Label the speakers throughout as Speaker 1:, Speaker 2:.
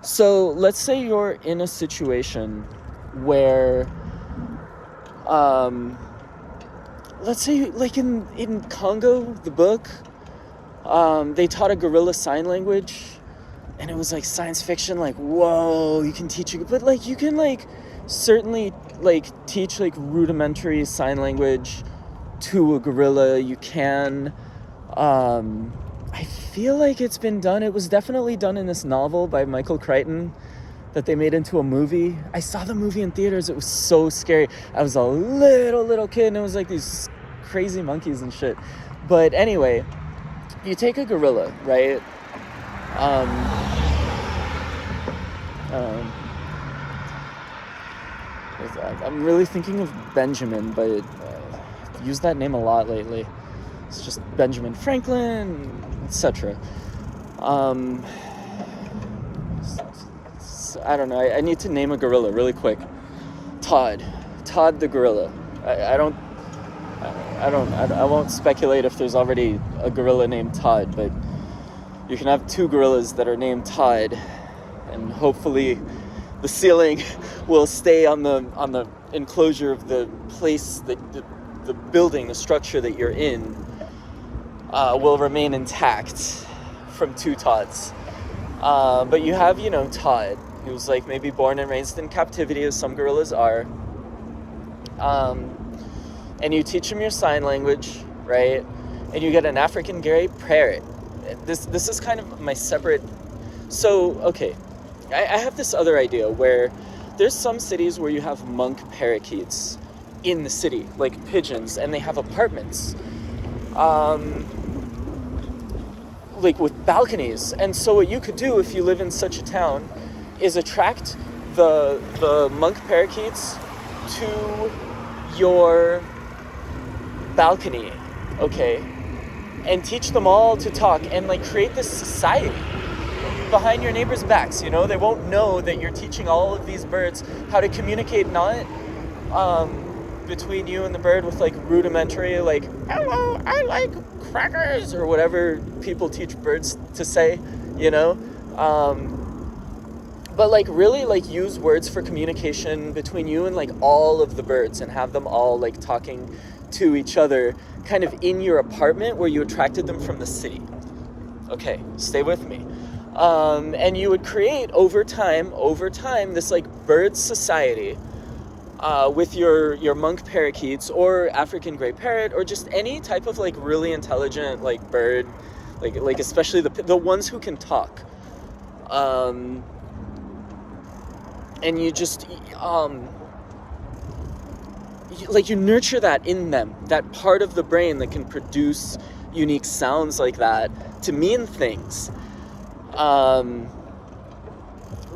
Speaker 1: So let's say you're in a situation where, let's say like in Congo, the book, they taught a gorilla sign language, and it was like science fiction, like, whoa, you can teach it, but like you can like certainly like teach like rudimentary sign language to a gorilla. You can, I feel like it's been done. It was definitely done in this novel by Michael Crichton that they made into a movie. I saw the movie in theaters. It was so scary. I was a little kid, and it was like these crazy monkeys and shit. But anyway, you take a gorilla, right? I'm really thinking of Benjamin, but I've used that name a lot lately. It's just Benjamin Franklin, etc. I don't know. I need to name a gorilla really quick. Todd the gorilla. I won't speculate if there's already a gorilla named Todd, but you can have two gorillas that are named Todd, and hopefully the ceiling will stay on the enclosure of the place, that the building, the structure that you're in, will remain intact from two Todds. But you have, Todd, who's like maybe born and raised in captivity, as some gorillas are. And you teach him your sign language, right? And you get an African gray parrot. This is kind of my separate. So, okay, I have this other idea where there's some cities where you have monk parakeets in the city, like pigeons, and they have apartments, like with balconies. And so what you could do if you live in such a town is attract the monk parakeets to your balcony, okay, and teach them all to talk and like create this society behind your neighbors' backs. They won't know that you're teaching all of these birds how to communicate, not between you and the bird with like rudimentary, like, hello, I like crackers, or whatever people teach birds to say, but like really like use words for communication between you and like all of the birds, and have them all like talking to each other kind of in your apartment where you attracted them from the city. Okay, stay with me. And you would create over time this like bird society with your monk parakeets or African gray parrot, or just any type of like really intelligent like bird, like especially the ones who can talk. And you just you nurture that in them, that part of the brain that can produce unique sounds like that to mean things.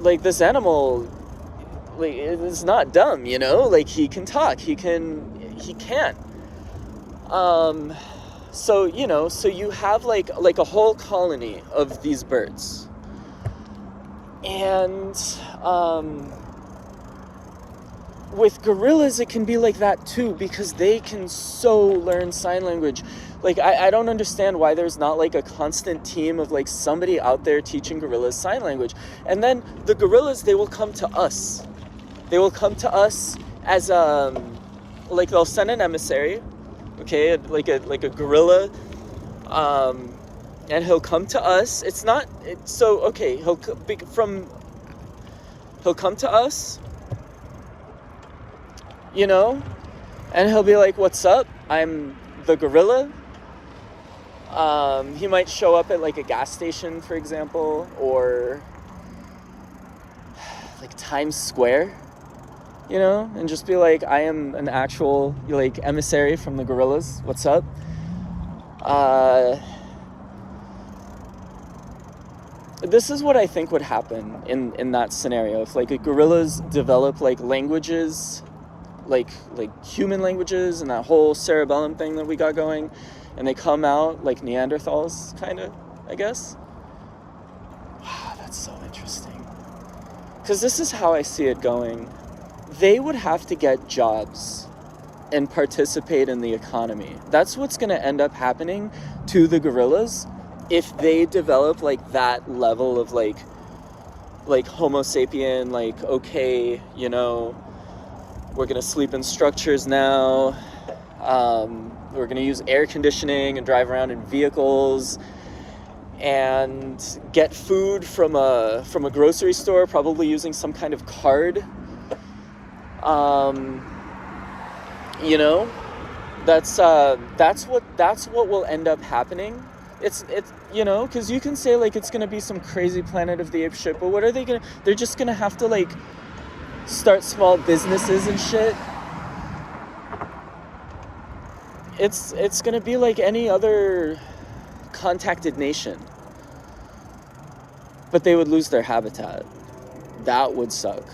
Speaker 1: Like this animal, like, it's not dumb, like he can talk, he can. So you have like a whole colony of these birds. And with gorillas, it can be like that too, because they can so learn sign language. Like, I don't understand why there's not like a constant team of like somebody out there teaching gorillas sign language. And then the gorillas, they will come to us. They will come to us as like they'll send an emissary, okay, like a gorilla, and he'll come to us. He'll come to us, and he'll be like, what's up? I'm the gorilla. He might show up at like a gas station, for example, or like Times Square, and just be like, I am an actual like emissary from the gorillas. What's up? This is what I think would happen in that scenario. If like gorillas develop like languages, like human languages, and that whole cerebellum thing that we got going, and they come out like Neanderthals, kind of, I guess. Wow, that's so interesting. Because this is how I see it going. They would have to get jobs and participate in the economy. That's what's going to end up happening to the gorillas if they develop like that level of like like Homo sapien, like, okay, you know, we're gonna sleep in structures now. We're gonna use air conditioning and drive around in vehicles and get food from a grocery store, probably using some kind of card. You know, that's what will end up happening. It's you know, because you can say like it's gonna be some crazy Planet of the Apes shit, but what are they gonna? They're just gonna have to like start small businesses and shit. It's gonna be like any other contacted nation, but they would lose their habitat. That would suck.